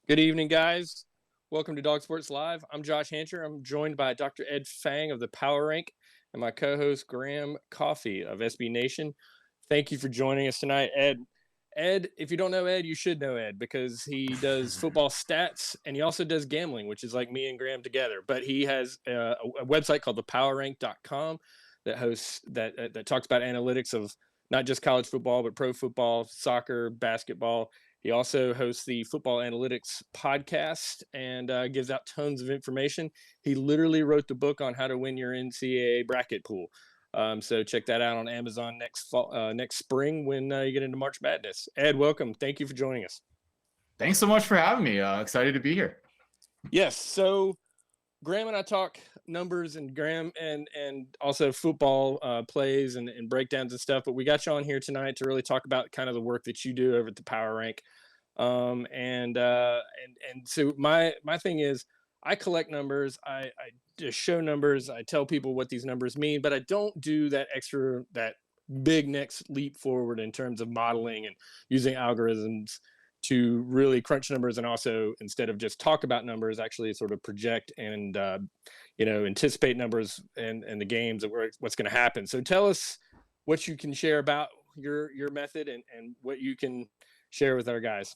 Good evening, guys. Welcome to Dog Sports Live. I'm Josh Hancher. I'm joined by Dr. Ed Fang of the Power Rank and my co-host Graham Coffey of SB Nation. Thank you for joining us tonight, Ed. Ed, if you don't know Ed, you should know Ed because he does football stats and he also does gambling, which is like me and Graham together. But he has a website called thepowerrank.com that talks about analytics of not just college football, but pro football, soccer, basketball. He also hosts the Football Analytics podcast and gives out tons of information. He literally wrote the book on how to win your NCAA bracket pool. So check that out on Amazon next spring when you get into March Madness. Ed, welcome. Thank you for joining us. Thanks so much for having me. Excited to be here. Yes. So Graham and I talk numbers and Graham and also football plays and breakdowns and stuff. But we got you on here tonight to really talk about kind of the work that you do over at the Power Rank. And so my thing is I collect numbers. I just show numbers. I tell people what these numbers mean, but I don't do that big next leap forward in terms of modeling and using algorithms to really crunch numbers, and also instead of just talk about numbers, actually sort of project and anticipate numbers and the games of what's going to happen. So tell us what you can share about your method and what you can share with our guys.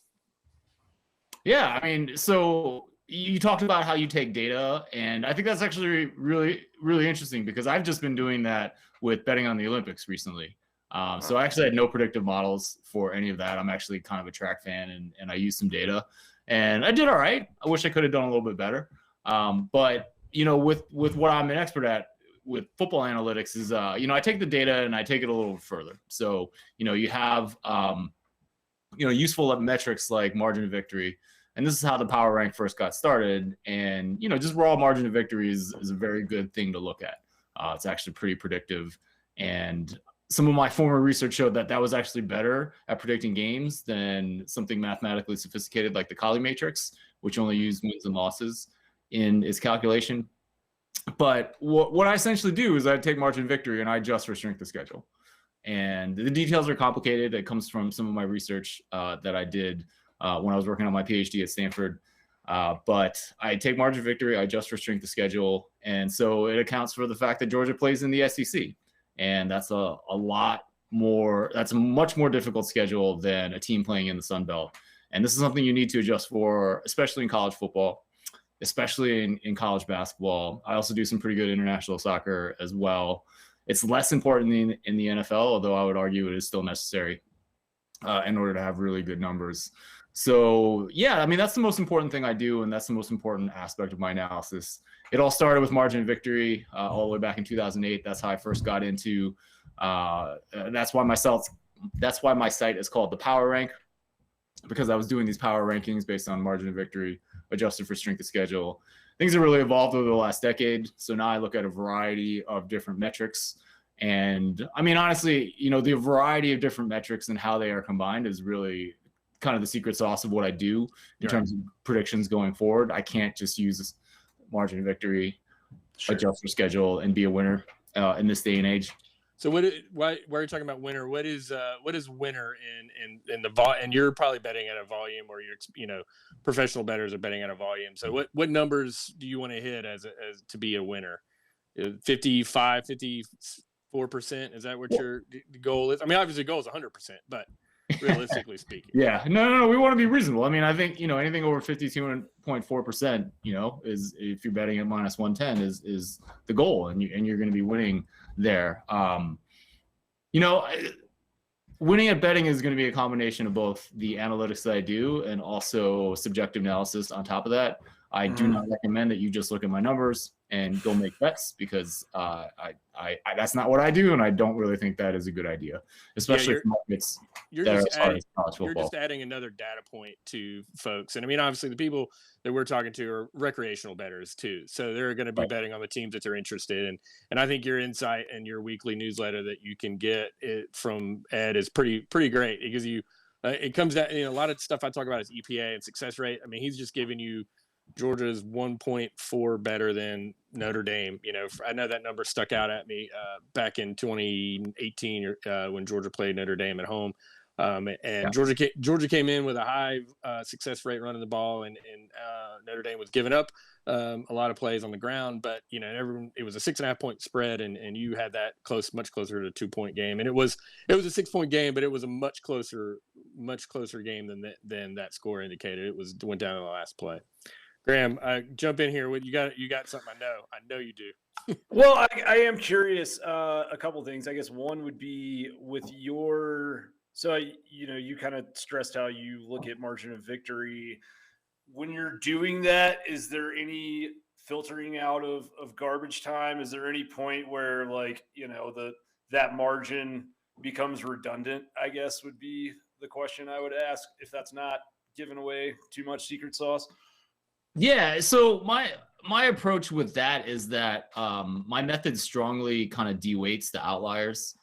Yeah, I mean, so you talked about how you take data, and I think that's actually really, really interesting because I've just been doing that with betting on the Olympics recently. So I actually had no predictive models for any of that. I'm actually kind of a track fan, and I used some data, and I did all right. I wish I could have done a little bit better. But with what I'm an expert at with football analytics is, I take the data and I take it a little further. So you have useful metrics like margin of victory, and this is how the Power Rank first got started. And just raw margin of victory is a very good thing to look at. It's actually pretty predictive, and some of my former research showed that was actually better at predicting games than something mathematically sophisticated like the Collie matrix, which only used wins and losses in its calculation. But what I essentially do is I take margin of victory and I adjust for strength of schedule. And the details are complicated. It comes from some of my research that I did when I was working on my PhD at Stanford. But I take margin of victory, I adjust for strength of schedule. And so it accounts for the fact that Georgia plays in the SEC. And that's a much more difficult schedule than a team playing in the Sun Belt. And this is something you need to adjust for, especially in college football, especially in college basketball. I also do some pretty good international soccer as well. It's less important in the NFL, although I would argue it is still necessary in order to have really good numbers. So, yeah, I mean, that's the most important thing I do, and that's the most important aspect of my analysis. It all started with margin of victory all the way back in 2008. That's how I first got into that's why my site is called the Power Rank, because I was doing these power rankings based on margin of victory, adjusted for strength of schedule. Things have really evolved over the last decade. So now I look at a variety of different metrics. And I mean, honestly, the variety of different metrics and how they are combined is really kind of the secret sauce of what I do in terms of predictions going forward. I can't just use margin of victory, adjust for schedule, and be a winner in this day and age. So why are you talking about winner? What is winner in the vol? And you're probably betting at a volume, or professional bettors are betting at a volume. So what numbers do you want to hit as to be a winner? 55, 54%? Is that what your goal is? I mean, obviously the goal is 100%, but realistically speaking. Yeah, no, we want to be reasonable. I mean, I think anything over 52.4%, is, if you're betting at minus 110, is the goal, and you're going to be winning there. Winning at betting is going to be a combination of both the analytics that I do and also subjective analysis on top of that. I do not recommend that you just look at my numbers and go make bets, because that's not what I do, and I don't really think that is a good idea, especially for markets that are as hard as college football. You're just adding another data point to folks. And I mean, obviously the people that we're talking to are recreational bettors too. So they're going to be betting on the teams that they're interested in. And I think your insight and your weekly newsletter that you can get from Ed is pretty great, because it comes down, a lot of stuff I talk about is EPA and success rate. I mean, he's just giving you Georgia's 1.4 better than Notre Dame. I know that number stuck out at me back in 2018 when Georgia played Notre Dame at home. And Georgia came in with a high success rate running the ball, and Notre Dame was giving up a lot of plays on the ground. But it was a 6.5 point spread, and you had that much closer to a 2 point game. And it was a 6 point game, but it was a much closer game than that score indicated. It went down to the last play. Graham, jump in here. You got something? I know you do. Well, I am curious. A couple of things. I guess one would be with your. So you kind of stressed how you look at margin of victory. When you're doing that, is there any filtering out of garbage time? Is there any point where that margin becomes redundant? I guess would be the question I would ask, if that's not giving away too much secret sauce. Yeah. So my approach with that is that my method strongly kind of deweights the outliers.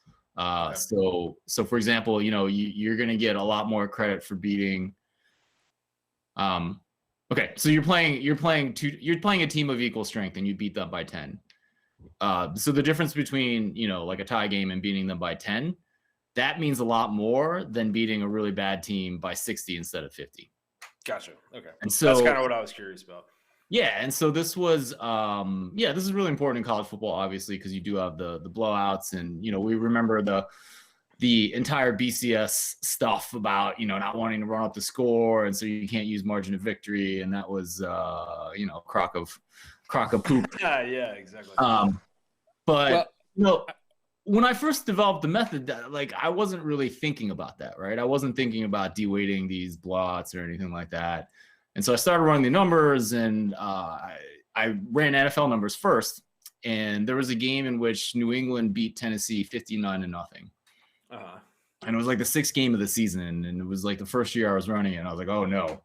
So for example, you're going to get a lot more credit for beating. Okay, so you're playing a team of equal strength and you beat them by 10. So the difference between like a tie game and beating them by 10, that means a lot more than beating a really bad team by 60 instead of 50. Gotcha. Okay. And so that's kind of what I was curious about. Yeah, and so this was this is really important in college football, obviously, because you do have the blowouts, and we remember the entire BCS stuff about not wanting to run up the score, and so you can't use margin of victory, and that was crock of poop. Yeah, exactly. But when I first developed the method, I wasn't really thinking about that, right? I wasn't thinking about deweighting these blowouts or anything like that. And so I started running the numbers, and I ran NFL numbers first. And there was a game in which New England beat Tennessee 59-0. And it was like the 6th game of the season. And it was like the first year I was running it. And I was like, oh no,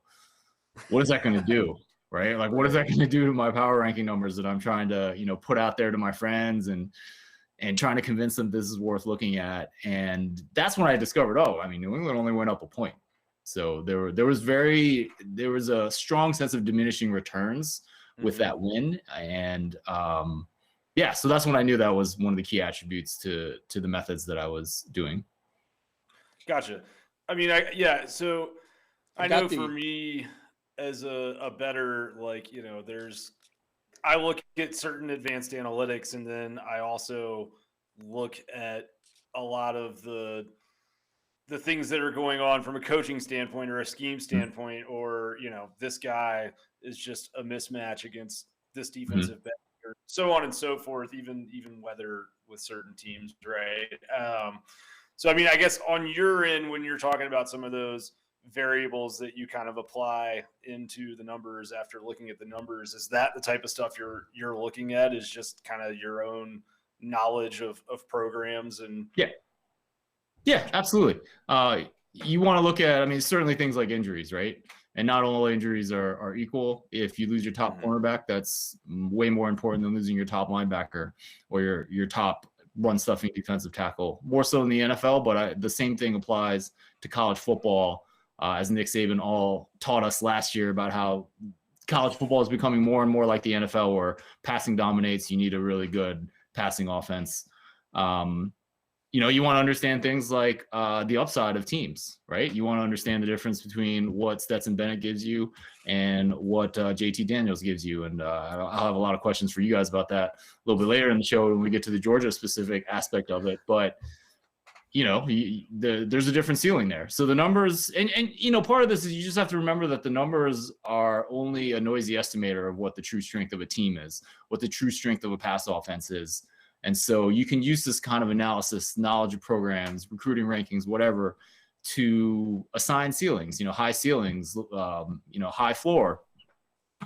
what is that going to do? Right? Like, what is that going to do to my power ranking numbers that I'm trying to, put out there to my friends and trying to convince them this is worth looking at? And that's when I discovered, New England only went up a point. So there was a strong sense of diminishing returns with that win. And so that's when I knew that was one of the key attributes to the methods that I was doing. Gotcha. So I know for me as a better, I look at certain advanced analytics, and then I also look at a lot of the things that are going on from a coaching standpoint or a scheme standpoint, or, this guy is just a mismatch against this defensive back, or so on and so forth, even whether with certain teams, right? So, I guess on your end, when you're talking about some of those variables that you kind of apply into the numbers after looking at the numbers, is that the type of stuff you're looking at, is just kind of your own knowledge of programs? And Yeah, absolutely. You want to look at, certainly things like injuries, right? And not all injuries are equal. If you lose your top cornerback, that's way more important than losing your top linebacker or your top run-stuffing defensive tackle, more so in the NFL. But the same thing applies to college football, as Nick Saban taught us last year about how college football is becoming more and more like the NFL, where passing dominates. You need a really good passing offense. You want to understand things like the upside of teams, right? You want to understand the difference between what Stetson Bennett gives you and what JT Daniels gives you. And I'll have a lot of questions for you guys about that a little bit later in the show when we get to the Georgia specific aspect of it. But, there's a different ceiling there. So the numbers, and part of this is you just have to remember that the numbers are only a noisy estimator of what the true strength of a team is, what the true strength of a pass offense is. And so you can use this kind of analysis, knowledge of programs, recruiting rankings, whatever, to assign ceilings, high ceilings, high floor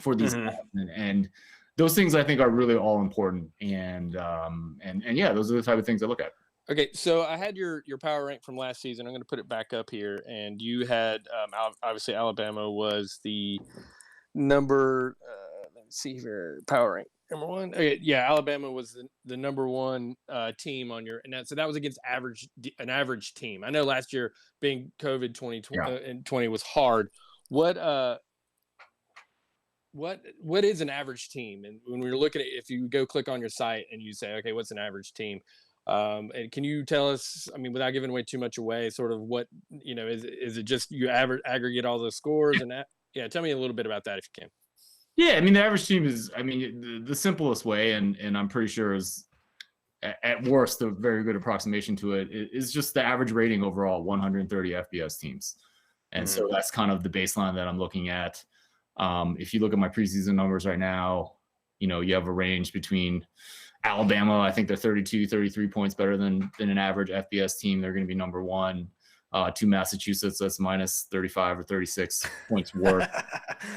for these guys. And those things I think are really all important. And those are the type of things I look at. Okay, so I had your power rank from last season. I'm going to put it back up here, and you had obviously Alabama was the number. Let's see here, power rank number 1. Okay, Alabama was the number 1 team on your, and so that was against an average team. I know last year being COVID 2020 and 20 was hard. What is an average team? And when we're looking at, if you go click on your site and you say, okay, what's an average team? And can you tell us, I mean, without giving away too much away, sort of what, is it just you aggregate all the scores and that? Yeah, tell me a little bit about that if you can. Yeah, I mean, the average team is, I mean, the simplest way, and I'm pretty sure is at worst a very good approximation to it, is just the average rating overall, 130 FBS teams. And so that's kind of the baseline that I'm looking at. If you look at my preseason numbers right now, you have a range between Alabama, I think they're 32, 33 points better than an average FBS team. They're going to be number one. To Massachusetts, that's minus 35 or 36 points worse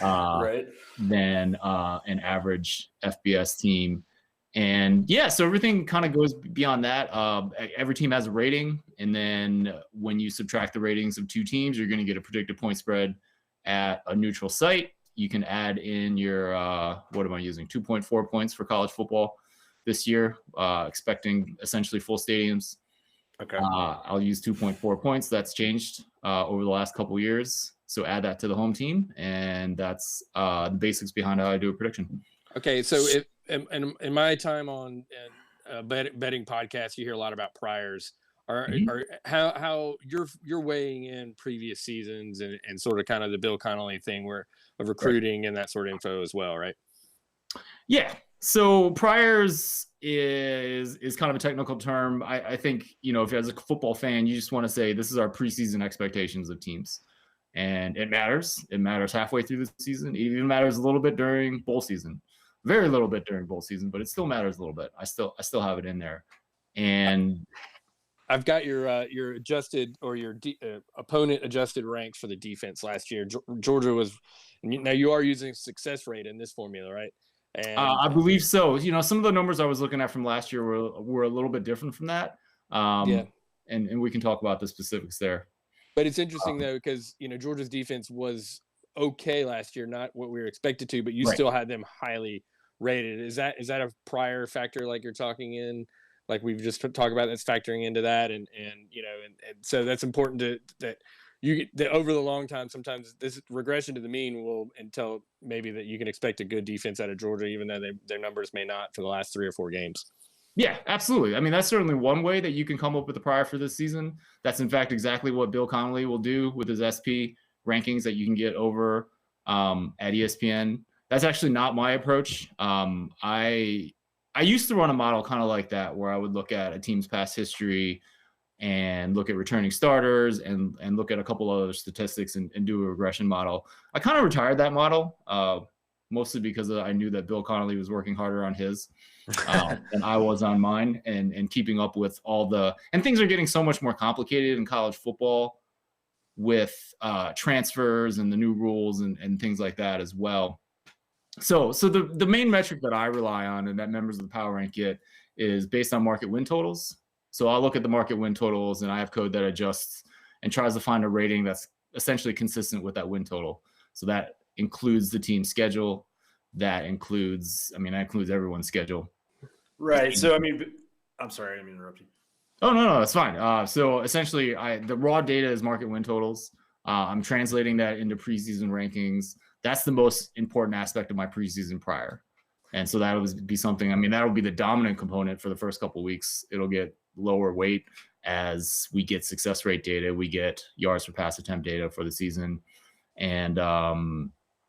right. than an average FBS team. And yeah, so everything kind of goes beyond that. Every team has a rating. And then when you subtract the ratings of two teams, you're going to get a predicted point spread at a neutral site. You can add in your, what am I using? 2.4 points for college football this year, expecting essentially full stadiums. Okay. I'll use 2.4 points. That's changed over the last couple of years. So add that to the home team, and that's the basics behind how I do a prediction. Okay, so in my time on betting podcasts, you hear a lot about priors. Or how you're weighing in previous seasons and sort of kind of the Bill Connolly thing of recruiting and that sort of info as well, right? Yeah. So priors is kind of a technical term. I think, if as a football fan, you just want to say this is our preseason expectations of teams. And it matters. It matters halfway through the season. It even matters a little bit during bowl season. Very little bit during bowl season, but it still matters a little bit. I still have it in there. And I've got your adjusted or your opponent adjusted ranks for the defense last year. Georgia was, now you are using success rate in this formula, right? And I believe so. Some of the numbers I was looking at from last year were a little bit different from that. Yeah. And we can talk about the specifics there. But it's interesting though, because Georgia's defense was okay last year, not what we were expected to, but you still had them highly rated. Is that a prior factor like you're talking in? Like we've just talked about, that's factoring into that, and so that's important that over the long time, sometimes this regression to the mean will tell maybe that you can expect a good defense out of Georgia, even though their numbers may not for the last 3 or 4 games. Yeah, absolutely. I mean, that's certainly one way that you can come up with a prior for this season. That's in fact exactly what Bill Connolly will do with his SP rankings that you can get over at ESPN. That's actually not my approach. I used to run a model kind of like that, where I would look at a team's past history and look at returning starters and look at a couple other statistics and do a regression model. I kind of retired that model, mostly because I knew that Bill Connolly was working harder on his than I was on mine, and keeping up with and things are getting so much more complicated in college football with transfers and the new rules and things like that as well. So the main metric that I rely on and that members of the Power Rank get is based on market win totals. So I'll look at the market win totals, and I have code that adjusts and tries to find a rating that's essentially consistent with that win total. So that includes the team schedule. That includes everyone's schedule. Right. So, I'm sorry, I didn't mean to interrupt you. Oh, no, that's fine. So essentially the raw data is market win totals. I'm translating that into preseason rankings. That's the most important aspect of my preseason prior. And so that would be something, that will be the dominant component for the first couple of weeks. It'll get lower weight as we get success rate data, we get yards per pass attempt data for the season. And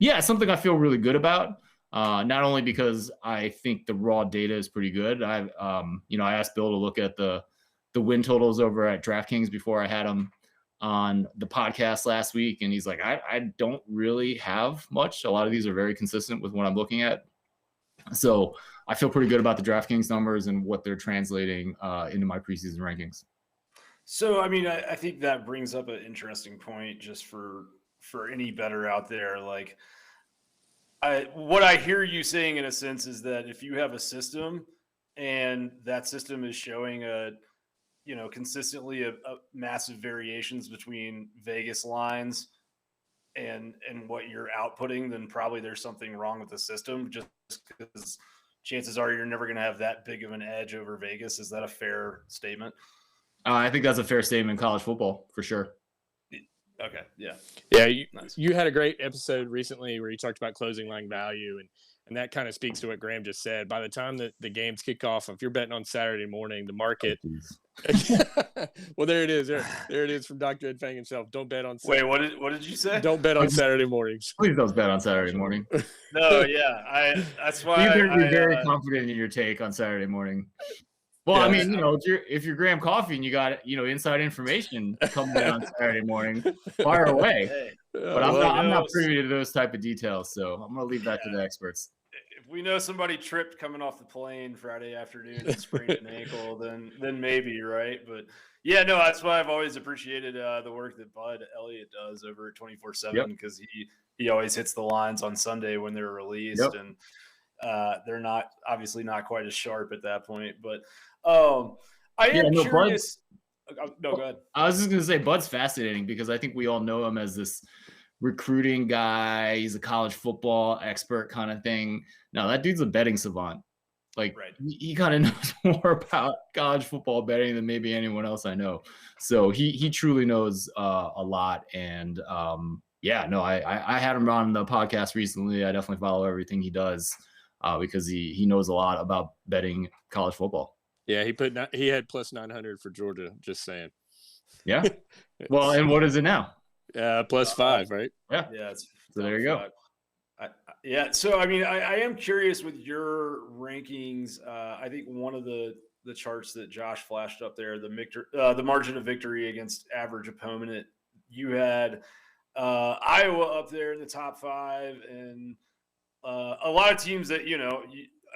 it's something I feel really good about. Not only because I think the raw data is pretty good. I asked Bill to look at the win totals over at DraftKings before I had him on the podcast last week, and he's like, I don't really have much. A lot of these are very consistent with what I'm looking at. So I feel pretty good about the DraftKings numbers and what they're translating into my preseason rankings. So, I think that brings up an interesting point just for any bettor out there. Like, what I hear you saying in a sense is that if you have a system and that system is showing consistently a massive variations between Vegas lines and what you're outputting, then probably there's something wrong with the system, just because chances are you're never going to have that big of an edge over Vegas. Is that a fair statement? I think that's a fair statement in college football for sure. Okay. Yeah. Yeah. You had a great episode recently where you talked about closing line value, And that kind of speaks to what Graham just said. By the time that the games kick off, if you're betting on Saturday morning, the market. Well, there it is. There it is from Dr. Ed Fang himself. Don't bet on Saturday. Wait, what did you say? Don't bet on Saturday mornings. Please don't bet on Saturday morning. No, yeah. That's why you better be very confident in your take on Saturday morning. Well, yeah, I mean, if you're Graham Coffee and you got, inside information coming in on Saturday morning, fire away. Hey, but I'm not privy to those type of details, so I'm going to leave that to the experts. If we know somebody tripped coming off the plane Friday afternoon and sprained an ankle, then maybe, right? But yeah, no, that's why I've always appreciated the work that Bud Elliott does over at 24/7, because he always hits the lines on Sunday when they're released, and they're obviously not quite as sharp at that point, but. I am curious. No, go ahead. I was just going to say Bud's fascinating because I think we all know him as this recruiting guy. He's a college football expert kind of thing. No, that dude's a betting savant. Like, he kind of knows more about college football betting than maybe anyone else I know. So he truly knows a lot. And I had him on the podcast recently. I definitely follow everything he does because he knows a lot about betting college football. Yeah, he had plus 900 for Georgia. Just saying. Yeah. Well, and what is it now? Plus 5, right? Yeah. Yeah. So there you go. So I mean, I am curious with your rankings. I think one of the charts that Josh flashed up there, the margin of victory against average opponent, you had Iowa up there in the top 5, and a lot of teams that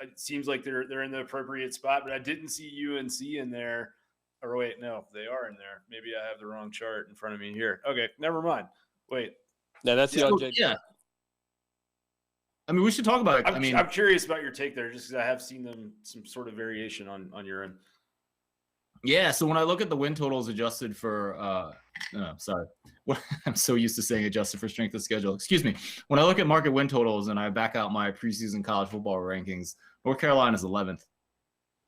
it seems like they're in the appropriate spot, but I didn't see UNC in there. Or wait, no, they are in there. Maybe I have the wrong chart in front of me here. Okay, never mind. Wait. No, that's the object. Yeah. I mean, we should talk about it. I'm curious about your take there, just because I have seen some sort of variation on your end. Yeah, so when I look at the win totals adjusted for I'm so used to saying adjusted for strength of schedule. Excuse me. When I look at market win totals and I back out my preseason college football rankings, North Carolina is 11th.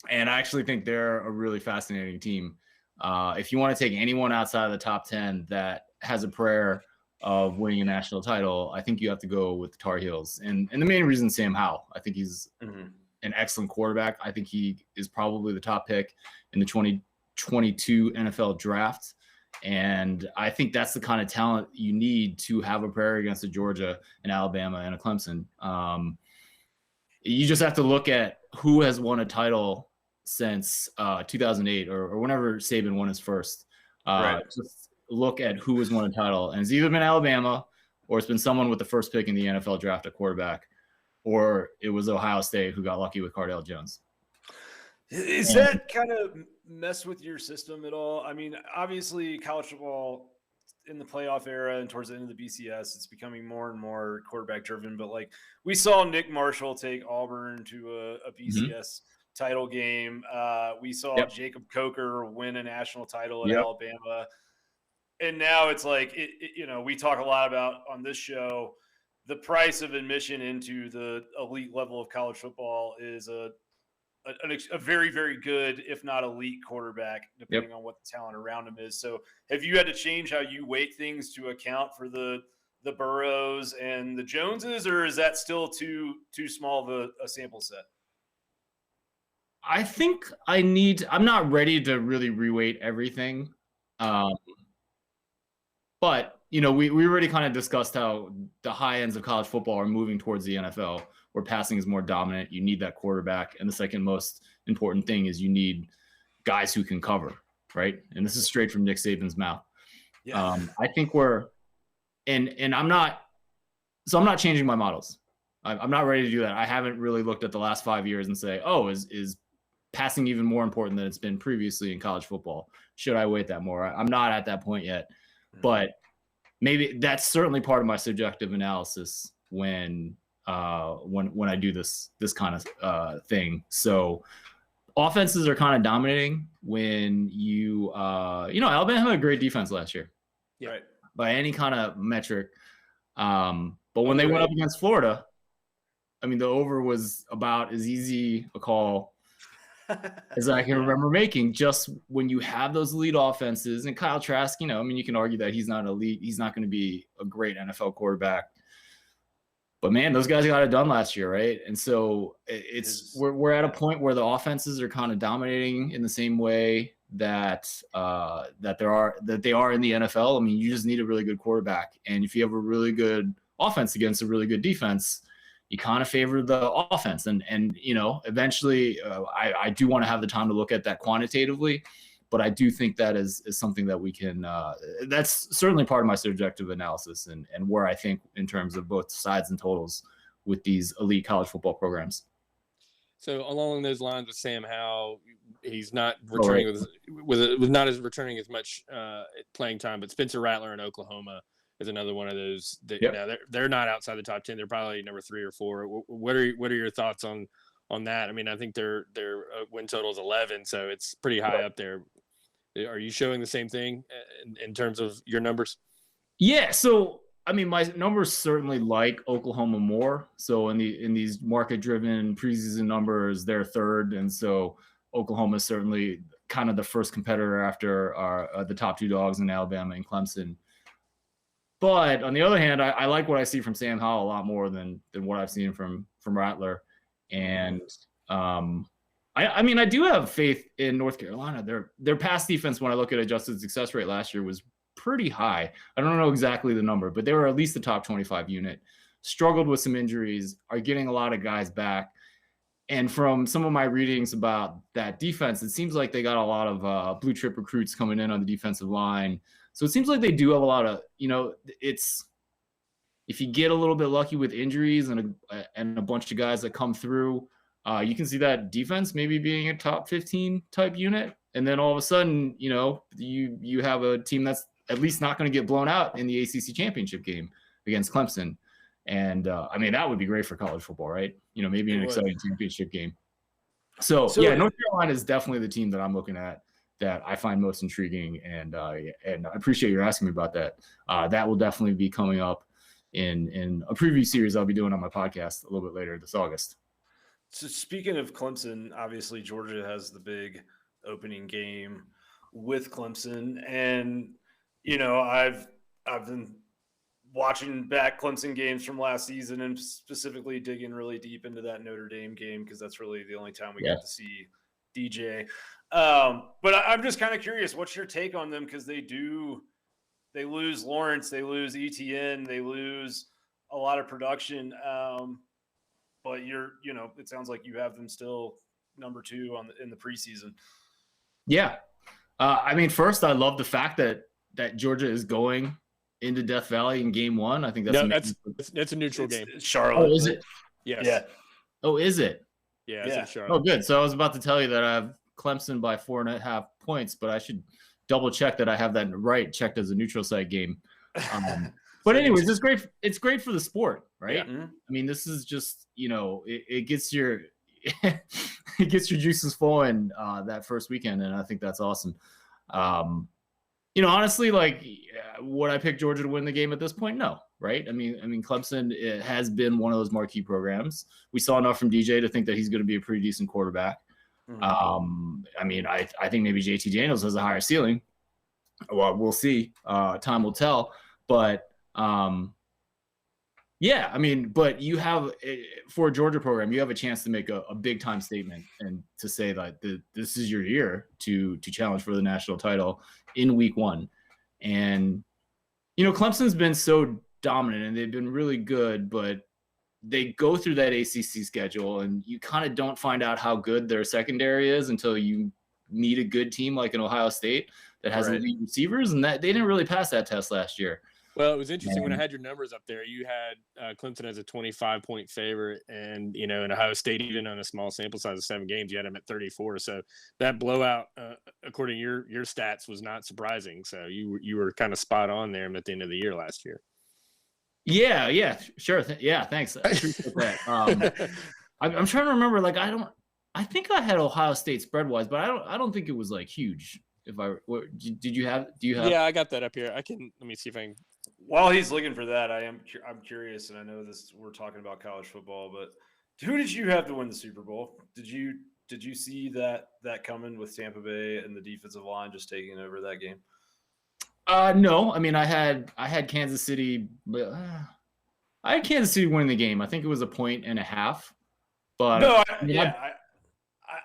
And I actually think they're a really fascinating team. If you want to take anyone outside of the top 10 that has a prayer of winning a national title, I think you have to go with the Tar Heels. And the main reason, Sam Howell. I think he's an excellent quarterback. I think he is probably the top pick in the 2022 NFL draft. And I think that's the kind of talent you need to have a prayer against a Georgia, an Alabama, and a Clemson. You just have to look at who has won a title since 2008 or whenever Saban won his first. Just look at who has won a title. And it's either been Alabama or it's been someone with the first pick in the NFL draft at quarterback, or it was Ohio State who got lucky with Cardale Jones. Is that kind of mess with your system at all? I mean, obviously college football in the playoff era and towards the end of the BCS, it's becoming more and more quarterback driven, but like we saw Nick Marshall take Auburn to a BCS title game. We saw Jacob Coker win a national title at Alabama. And now it's like, we talk a lot about on this show, the price of admission into the elite level of college football is a very, very good, if not elite quarterback, depending on what the talent around him is. So have you had to change how you weight things to account for the Burrows and the Joneses, or is that still too small of a sample set? I think I'm not ready to really reweight everything. But, we already kind of discussed how the high ends of college football are moving towards the NFL, where passing is more dominant. You need that quarterback. And the second most important thing is you need guys who can cover, right? And this is straight from Nick Saban's mouth. Yeah. I think I'm not changing my models. I'm not ready to do that. I haven't really looked at the last 5 years and say, is passing even more important than it's been previously in college football? Should I weight that more? I'm not at that point yet, but maybe that's certainly part of my subjective analysis when I do this kind of thing. So offenses are kind of dominating when Alabama had a great defense last year, right? By any kind of metric. But when they went up against Florida, I mean, the over was about as easy a call as I can remember making. Just when you have those elite offenses, and Kyle Trask, you can argue that he's not elite. He's not going to be a great NFL quarterback. But man, those guys got it done last year, right? And so we're at a point where the offenses are kind of dominating in the same way that they are in the NFL. I mean, you just need a really good quarterback, and if you have a really good offense against a really good defense, you kind of favor the offense. And eventually, I do want to have the time to look at that quantitatively, but I do think that is something that we can. That's certainly part of my subjective analysis and where I think in terms of both sides and totals with these elite college football programs. So along those lines with Sam Howell, he's not returning with not as returning as much playing time, but Spencer Rattler in Oklahoma is another one of those that they're not outside the top 10. They're probably number 3 or 4. What are your thoughts on that? I mean, I think their win total is 11, so it's pretty high up there. Are you showing the same thing in terms of your numbers? Yeah. So, I mean, my numbers certainly like Oklahoma more. So in these market-driven preseason numbers, they're third, and so Oklahoma is certainly kind of the first competitor after the top 2 dogs in Alabama and Clemson. But on the other hand, I like what I see from Sam Howell a lot more than what I've seen from Rattler. And I mean, I do have faith in North Carolina. Their pass defense, when I look at adjusted success rate last year, was pretty high. I don't know exactly the number, but they were at least the top 25 unit. Struggled with some injuries, are getting a lot of guys back. And from some of my readings about that defense, it seems like they got a lot of blue chip recruits coming in on the defensive line. So it seems like they do have a lot of, it's if you get a little bit lucky with injuries and a bunch of guys that come through, you can see that defense maybe being a top 15 type unit. And then all of a sudden, you have a team that's at least not going to get blown out in the ACC championship game against Clemson. And I mean, that would be great for college football, right? Maybe an exciting championship game. So yeah, North Carolina is definitely the team that I'm looking at that I find most intriguing. And I appreciate you asking me about that. That will definitely be coming up in a preview series I'll be doing on my podcast a little bit later this August. So speaking of Clemson, obviously Georgia has the big opening game with Clemson, and I've been watching back Clemson games from last season and specifically digging really deep into that Notre Dame game because that's really the only time we got to see DJ. But I'm just kind of curious, what's your take on them? Because they lose Lawrence, they lose ETN, they lose a lot of production. But it sounds like you have them still number 2 in the preseason. Yeah. I mean, first, I love the fact that Georgia is going into Death Valley in game 1. I think that's a neutral game. It's Charlotte. Oh, is it? Yes. Yeah. Oh, is it? Yeah, it's in Charlotte. Oh, good. So I was about to tell you that I have Clemson by 4.5 points, but I should double check that I have that right checked as a neutral site game. But anyways, it's great. It's great for the sport, right? Yeah. Mm-hmm. I mean, this is just, it gets your it gets your juices flowing that first weekend, and I think that's awesome. Honestly, like, would I pick Georgia to win the game at this point? No, right? I mean, Clemson, it has been one of those marquee programs. We saw enough from DJ to think that he's going to be a pretty decent quarterback. Mm-hmm. I mean, I think maybe JT Daniels has a higher ceiling. Well, we'll see. Time will tell. But yeah, I mean, but you have, for a Georgia program, you have a chance to make a big time statement and to say that this is your year to challenge for the national title in week 1. And, Clemson's been so dominant and they've been really good, but they go through that ACC schedule and you kind of don't find out how good their secondary is until you meet a good team like an Ohio State that has elite receivers, and that they didn't really pass that test last year. Well, it was interesting when I had your numbers up there. You had Clemson as a 25-point favorite, and in Ohio State, even on a small sample size of 7 games, you had them at 34. So that blowout, according to your stats, was not surprising. So you were kind of spot on there at the end of the year last year. Yeah, sure. Thanks. I appreciate that. I'm trying to remember. Like, I think I had Ohio State spread wise, but I don't think it was like huge. Do you have? Yeah, I got that up here. Let me see if I can. While he's looking for that, I'm curious, and I know we're talking about college football, but who did you have to win the Super Bowl? Did you see that coming with Tampa Bay and the defensive line just taking over that game? No, I mean, I had Kansas City, but I had Kansas City winning the game. I think it was 1.5. But no,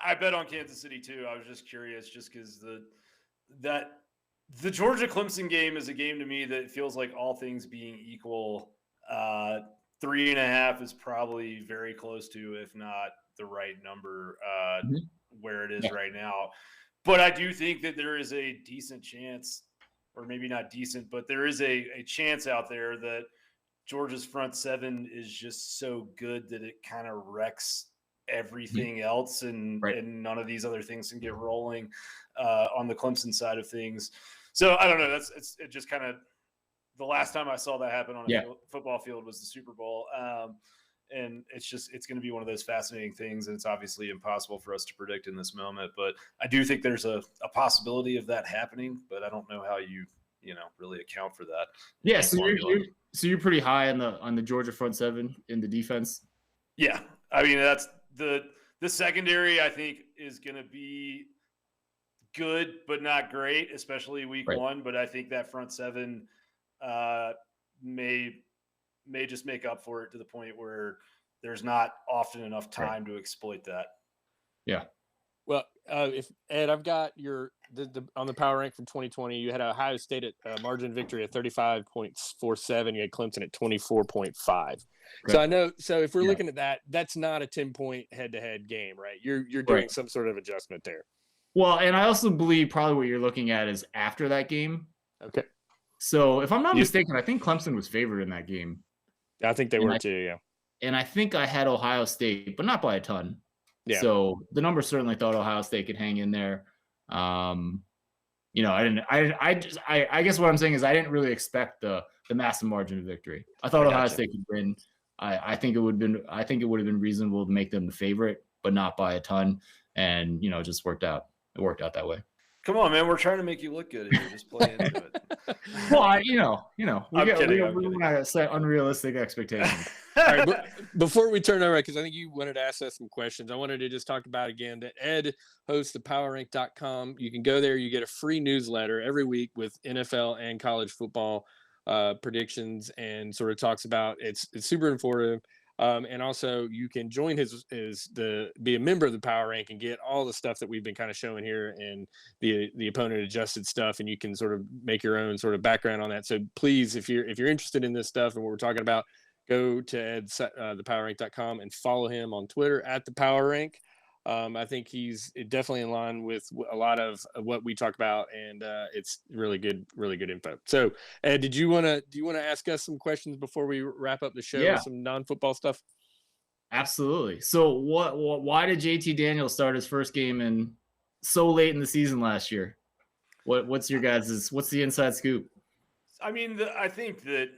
I bet on Kansas City too. I was just curious, just because the Georgia Clemson game is a game to me that feels like, all things being equal, 3.5 is probably very close to, if not the right number, where it is right now. But I do think that there is a decent chance, or maybe not decent, but there is a chance out there that Georgia's front seven is just so good that it kind of wrecks everything else, and none of these other things can get rolling on the Clemson side of things. So I don't know. It just kind of, the last time I saw that happen on a football field was the Super Bowl. And it's going to be one of those fascinating things. And it's obviously impossible for us to predict in this moment, but I do think there's a possibility of that happening, but I don't know how you really account for that. Yeah. So you're pretty high on the Georgia front seven in the defense. Yeah. I mean, that's the secondary, I think, is going to be good, but not great, especially week one. But I think that front seven may just make up for it to the point where there's not often enough time to exploit that. Yeah. Well, if Ed, I've got on the power rank from 2020, you had Ohio State at margin victory at 35.47. You had Clemson at 24.5. So I know. So if we're looking at that, that's not a 10-point head-to-head game, right? You're doing some sort of adjustment there. Well, and I also believe probably what you're looking at is after that game. Okay. So if I'm not mistaken, I think Clemson was favored in that game. I think they were too, yeah. And I think I had Ohio State, but not by a ton. Yeah. So the numbers certainly thought Ohio State could hang in there. I guess what I'm saying is I didn't really expect the massive margin of victory. I thought Ohio State could win. I think it would have been reasonable to make them the favorite, but not by a ton. And it just worked out. It worked out that way. Come on, man. We're trying to make you look good here. Just play into it. Well, we want to set unrealistic expectations. All right, but before we turn over, because I think you wanted to ask us some questions, I wanted to just talk about again that Ed hosts the PowerRank.com. You can go there. You get a free newsletter every week with NFL and college football predictions, and sort of talks about it's super informative. And also you can join be a member of the Power Rank and get all the stuff that we've been kind of showing here, and the opponent adjusted stuff, and you can sort of make your own sort of background on that. So please, if you're interested in this stuff and what we're talking about, go to Ed's thepowerrank.com and follow him on Twitter at the Power Rank. I think he's definitely in line with a lot of what we talk about, and it's really good info. So, Ed, do you want to ask us some questions before we wrap up the show with some non-football stuff? Absolutely. So, why did JT Daniels start his first game so late in the season last year? What's the inside scoop? I mean, I think that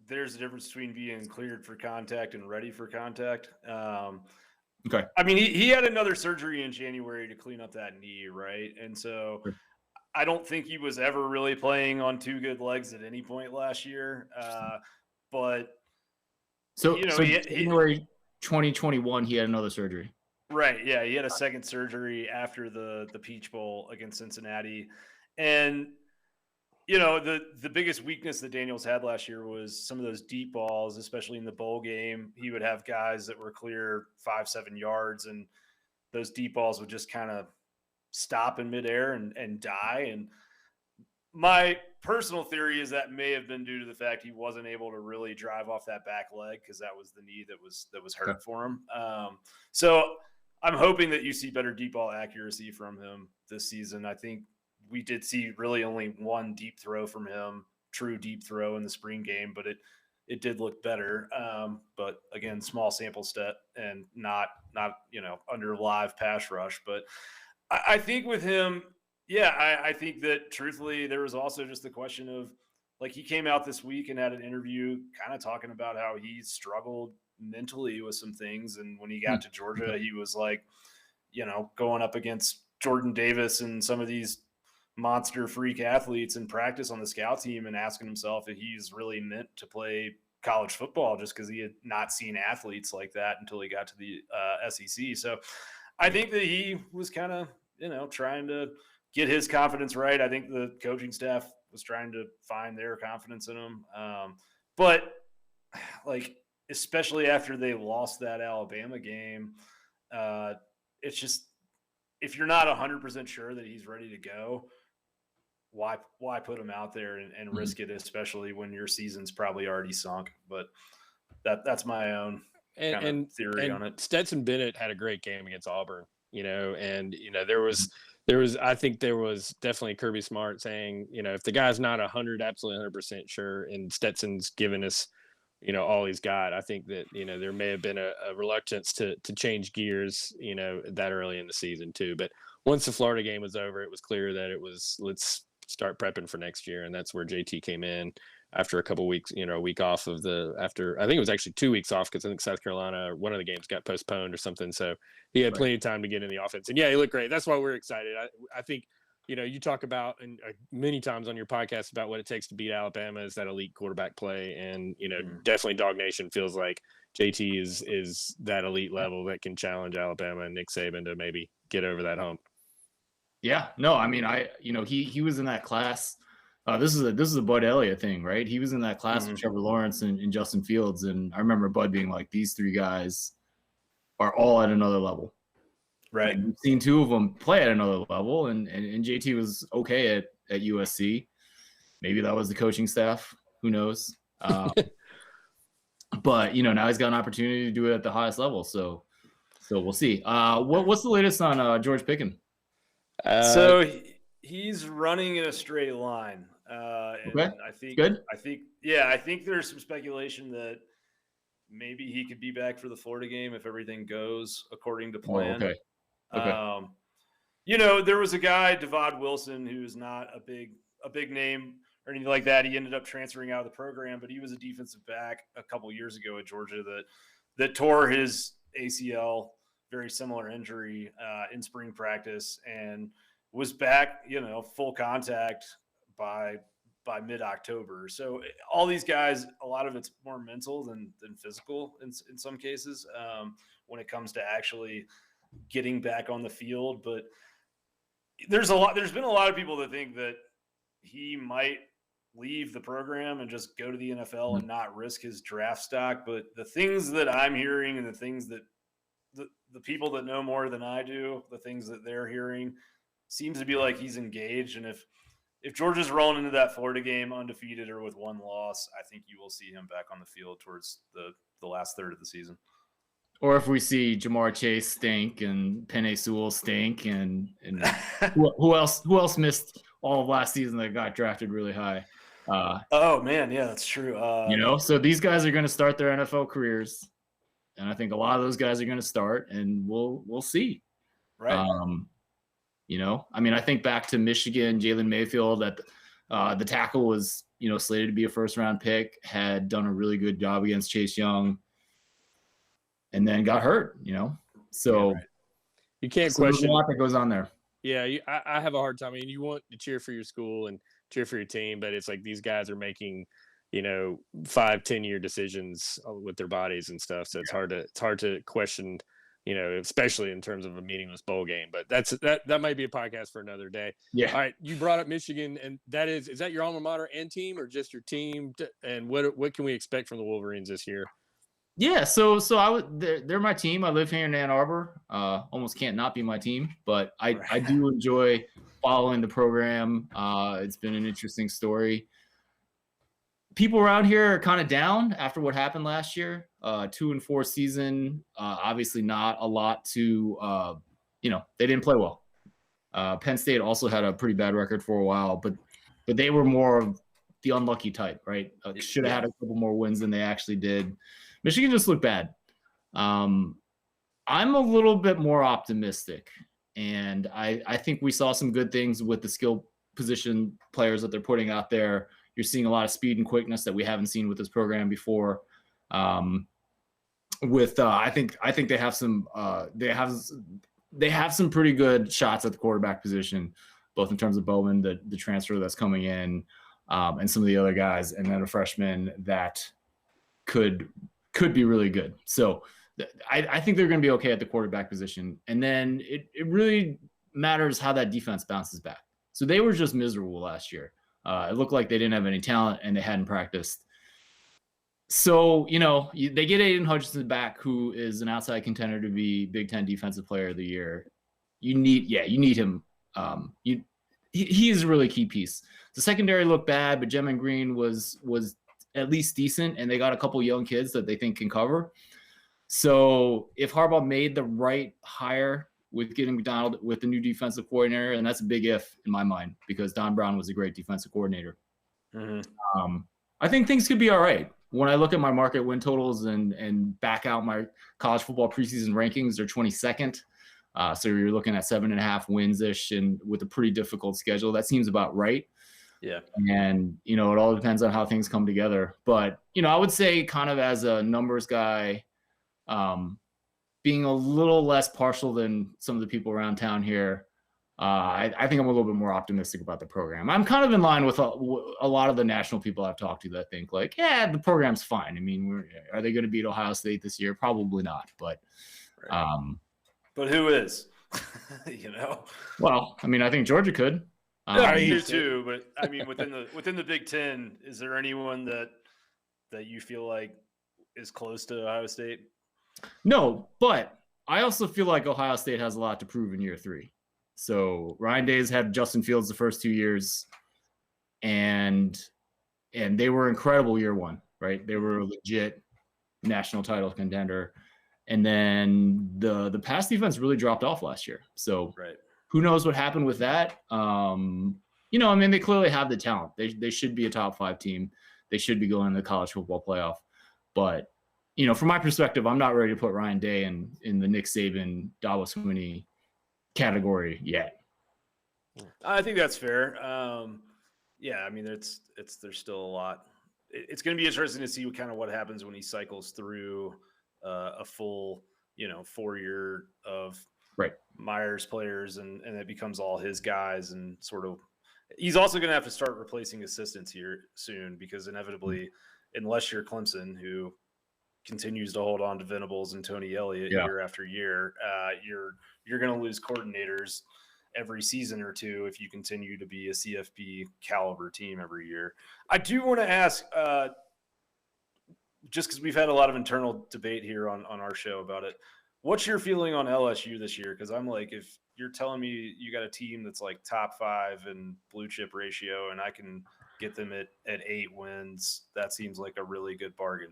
there's a difference between being cleared for contact and ready for contact. Okay. I mean, he had another surgery in January to clean up that knee, right? And so I don't think he was ever really playing on two good legs at any point last year. But January 2021, he had another surgery. Right. Yeah. He had a second surgery after the Peach Bowl against Cincinnati. And the biggest weakness that Daniels had last year was some of those deep balls, especially in the bowl game. He would have guys that were clear 5-7 yards, and those deep balls would just kind of stop in midair and die. And my personal theory is that may have been due to the fact he wasn't able to really drive off that back leg, because that was the knee that was hurt for him. So I'm hoping that you see better deep ball accuracy from him this season. I think we did see really only one deep throw from him, true deep throw in the spring game, but it did look better. But again, small sample set and not under live pass rush. But I think with him, I think that truthfully, there was also just the question of, like, he came out this week and had an interview kind of talking about how he struggled mentally with some things. And when he got to Georgia, he was like, going up against Jordan Davis and some of these monster freak athletes in practice on the scout team, and asking himself if he's really meant to play college football, just because he had not seen athletes like that until he got to the SEC. So I think that he was kind of, trying to get his confidence right. I think the coaching staff was trying to find their confidence in him. But like, especially after they lost that Alabama game, it's just, if you're not 100% sure that he's ready to go, why put him out there and risk it, especially when your season's probably already sunk? But that's my own kind of theory on it. Stetson Bennett had a great game against Auburn, and there was I think there was definitely Kirby Smart saying, if the guy's not absolutely 100% sure, and Stetson's given us, all he's got, I think that, there may have been a reluctance to change gears, that early in the season too. But once the Florida game was over, it was clear that let's start prepping for next year. And that's where JT came in after a couple weeks, a week off of after I think it was actually 2 weeks off, because I think South Carolina, one of the games got postponed or something. So he had plenty of time to get in the offense. And yeah, he looked great. That's why we're excited. I think, you talk about, and many times on your podcast, about what it takes to beat Alabama is that elite quarterback play. And, definitely Dog Nation feels like JT is that elite level that can challenge Alabama and Nick Saban to maybe get over that hump. Yeah, no, I mean, he was in that class. This is a Bud Elliott thing, right? He was in that class with Trevor Lawrence and Justin Fields. And I remember Bud being like, these three guys are all at another level. Right. And we've seen two of them play at another level, and JT was okay at USC. Maybe that was the coaching staff. Who knows? But, now he's got an opportunity to do it at the highest level. So we'll see. What's the latest on George Pickens? So he's running in a straight line. Okay. I think good. I think there's some speculation that maybe he could be back for the Florida game if everything goes according to plan. Oh, okay. There was a guy, Devod Wilson, who's not a big name or anything like that. He ended up transferring out of the program, but he was a defensive back a couple years ago at Georgia that tore his ACL, very similar injury, in spring practice, and was back, full contact by mid-October. So all these guys, a lot of it's more mental than physical in some cases, when it comes to actually getting back on the field. But there's been a lot of people that think that he might leave the program and just go to the NFL and not risk his draft stock. But the things that I'm hearing, and the things that the people that know more than I do, the things that they're hearing, seems to be like he's engaged. And if Georgia's rolling into that Florida game undefeated or with one loss, I think you will see him back on the field towards the last third of the season. Or if we see Jamar Chase stink and Penei Sewell stink and who else missed all of last season that got drafted really high? Oh man, yeah, that's true. So these guys are going to start their NFL careers, and I think a lot of those guys are going to start, and we'll see. Right. I think back to Michigan, Jalen Mayfield, that the tackle was, slated to be a first-round pick, had done a really good job against Chase Young, and then got hurt, So you can't question. There's a lot that goes on there. Yeah, I have a hard time. I mean, you want to cheer for your school and cheer for your team, but it's like these guys are making, 5-10-year decisions with their bodies and stuff. So it's hard to question, especially in terms of a meaningless bowl game. But that might be a podcast for another day. Yeah. All right, you brought up Michigan, and is that your alma mater and team, or just your team? And what can we expect from the Wolverines this year? Yeah, so they're my team. I live here in Ann Arbor. Almost can't not be my team, but I do enjoy following the program. It's been an interesting story. People around here are kind of down after what happened last year. 2-4 season. Obviously not a lot to they didn't play well. Penn State also had a pretty bad record for a while, but they were more of the unlucky type, right? Should have had a couple more wins than they actually did. Michigan just looked bad. I'm a little bit more optimistic, and I think we saw some good things with the skill position players that they're putting out there. You're seeing a lot of speed and quickness that we haven't seen with this program before. I think they have some some pretty good shots at the quarterback position, both in terms of Bowman, the transfer that's coming in, and some of the other guys, and then a freshman that could be really good. So I think they're going to be okay at the quarterback position. And then it really matters how that defense bounces back. So they were just miserable last year. It looked like they didn't have any talent and they hadn't practiced. So, they get Aiden Hutchinson back, who is an outside contender to be Big Ten Defensive Player of the Year. You need him. He is a really key piece. The secondary looked bad, but Gem and Green was at least decent, and they got a couple young kids that they think can cover. So if Harbaugh made the right hire with getting McDonald with the new defensive coordinator, and that's a big if in my mind, because Don Brown was a great defensive coordinator. Mm-hmm. I think things could be all right. When I look at my market win totals and back out my college football preseason rankings, they're 22nd. So you're looking at 7.5 wins-ish, and with a pretty difficult schedule. That seems about right. Yeah. And, it all depends on how things come together. But, I would say kind of as a numbers guy, being a little less partial than some of the people around town here, I think I'm a little bit more optimistic about the program. I'm kind of in line with a lot of the national people I've talked to that think like, yeah, the program's fine. I mean, are they going to beat Ohio State this year? Probably not. But, but who is? Well, I mean, I think Georgia could. I do too. But I mean, within the Big Ten, is there anyone that you feel like is close to Ohio State? No, but I also feel like Ohio State has a lot to prove in year 3. So Ryan Day's had Justin Fields the first 2 years, and they were incredible year 1, right? They were a legit national title contender. And then the pass defense really dropped off last year. So who knows what happened with that? I mean, they clearly have the talent. They should be a top 5 team. They should be going to the college football playoff. But, from my perspective, I'm not ready to put Ryan Day in the Nick Saban, Dabo Swinney category yet. I think that's fair. Yeah, I mean, there's still a lot. It's going to be interesting to see what happens when he cycles through a full, 4 year of Myers players, and it becomes all his guys, and sort of, he's also going to have to start replacing assistants here soon, because inevitably, unless you're Clemson, who continues to hold on to Venables and Tony Elliott year after year, you're going to lose coordinators every season or two if you continue to be a CFP caliber team every year. I do want to ask, just because we've had a lot of internal debate here on our show about it, what's your feeling on LSU this year? Because I'm like, if you're telling me you got a team that's like top 5 in blue chip ratio, and I can get them at 8 wins, that seems like a really good bargain.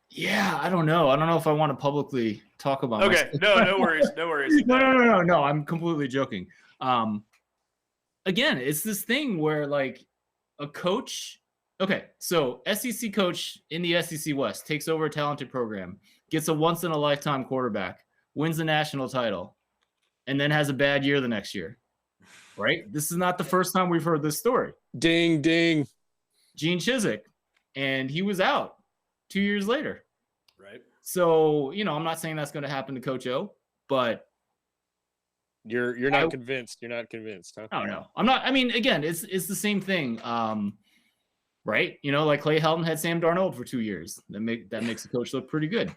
Yeah, I don't know. I don't know if I want to publicly talk about. Okay, no worries. No. I'm completely joking. Again, it's this thing where like a coach. Okay, so SEC coach in the SEC West takes over a talented program, gets a once in a lifetime quarterback, wins the national title, and then has a bad year the next year. Right? This is not the first time we've heard this story. Ding, ding. Gene Chizik, and he was out 2 years later. Right. So, I'm not saying that's going to happen to Coach O, but you're not convinced. You're not convinced, huh? Oh no. I'm not. I mean, again, it's the same thing. Right? Like Clay Helton had Sam Darnold for 2 years. That makes the coach look pretty good.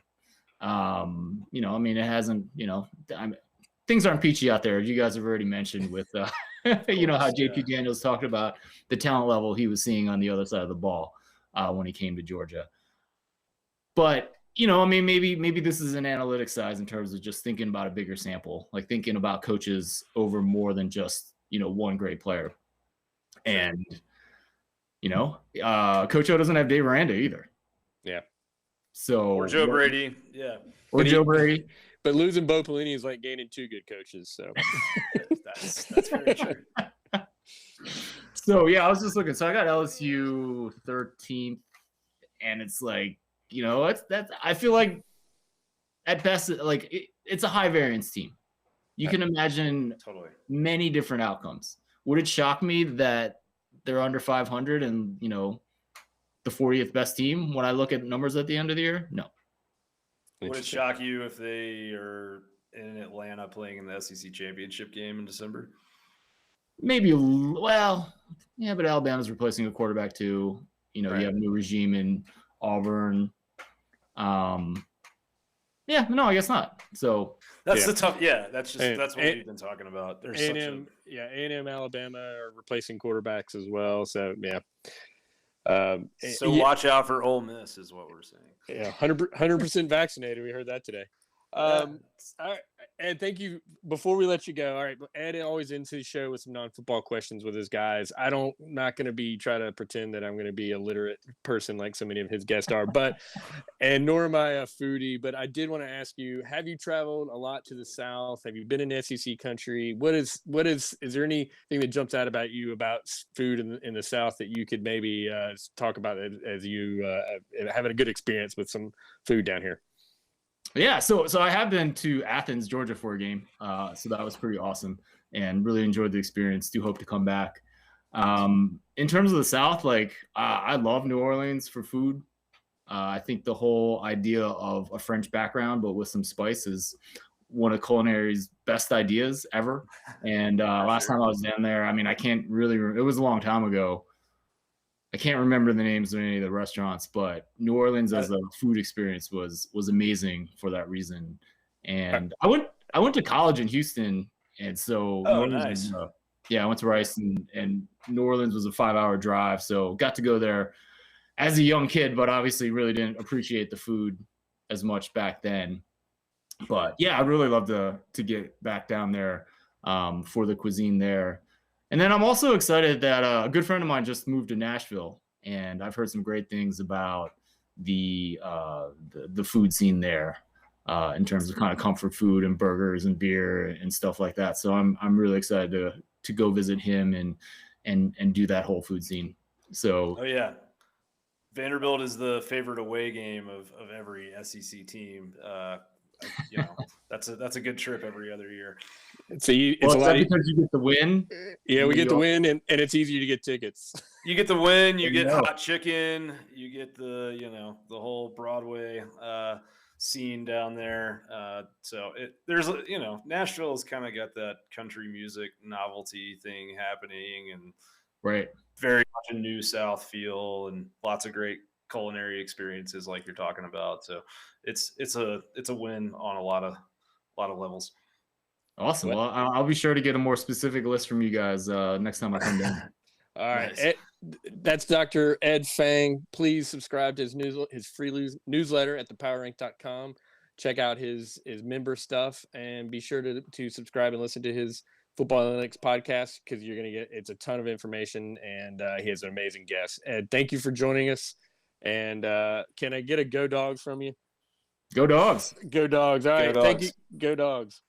I mean, it hasn't, things aren't peachy out there. You guys have already mentioned with how JP Daniels talked about the talent level he was seeing on the other side of the ball when he came to Georgia. But, I mean, maybe this is an analytic size in terms of just thinking about a bigger sample, like thinking about coaches over more than just, one great player. And, Coach O doesn't have Dave Aranda either. Yeah. So or Joe Brady. Yeah. Or Joe Brady. But losing Bo Pelini is like gaining 2 good coaches. So that's very true. So, yeah, I was just looking. So I got LSU 13th, and it's like, that's I feel like at best, like it's a high variance team. You can imagine many different outcomes. Would it shock me that they're under 500 and, the 40th best team when I look at numbers at the end of the year? No. Would it shock you if they are in Atlanta playing in the SEC championship game in December? Maybe, well, yeah, but Alabama's replacing a quarterback too. You have a new regime in Auburn. Yeah, no, I guess not. So that's the tough. Yeah, that's what we've been talking about. There's A&M, A&M, Alabama are replacing quarterbacks as well. So yeah, So watch out for Ole Miss is what we're saying. Yeah, 100% vaccinated. We heard that today. All right, Ed, thank you. Before we let you go, all right, Ed always ends his show with some non-football questions with his guys. Not going to be try to pretend that I'm going to be a literate person like so many of his guests are, and nor am I a foodie. But I did want to ask you: have you traveled a lot to the South? Have you been in SEC country? Is there anything that jumps out about you about food in the South that you could maybe talk about as you having a good experience with some food down here? Yeah, so I have been to Athens, Georgia for a game. So that was pretty awesome and really enjoyed the experience. Do hope to come back. In terms of the South, I love New Orleans for food. I think the whole idea of a French background, but with some spice, is one of culinary's best ideas ever. And last time I was down there, I mean, I can't really it was a long time ago. I can't remember the names of any of the restaurants, but New Orleans as a food experience was amazing for that reason. And I went to college in Houston, and so nice. I went to Rice, and New Orleans was a 5-hour drive, so got to go there as a young kid, but obviously really didn't appreciate the food as much back then. But yeah, I'd really love to get back down there for the cuisine there. And then I'm also excited that a good friend of mine just moved to Nashville, and I've heard some great things about the food scene there in terms of kind of comfort food and burgers and beer and stuff like that. So I'm really excited to go visit him and do that whole food scene. So Vanderbilt is the favorite away game of every SEC team. That's a good trip every other year. It's a lot because you get the win. Yeah, we get the win, and it's easier to get tickets. You get the win, you get hot chicken, you get the whole Broadway scene down there. So there's Nashville's kind of got that country music novelty thing happening, and right, very much a New South feel, and lots of great culinary experiences like you're talking about. So it's a win on a lot of levels. Awesome. Well, I'll be sure to get a more specific list from you guys next time I come down. All right. Nice. That's Dr. Ed Fang. Please subscribe to his free newsletter at thepowerrank.com. Check out his member stuff, and be sure to subscribe and listen to his Football Analytics podcast, because you're going to it's a ton of information, and he has an amazing guest. Ed, thank you for joining us. And can I get a Go Dogs from you? Go Dogs. Go Dogs. All right. Thank you. Go Dogs.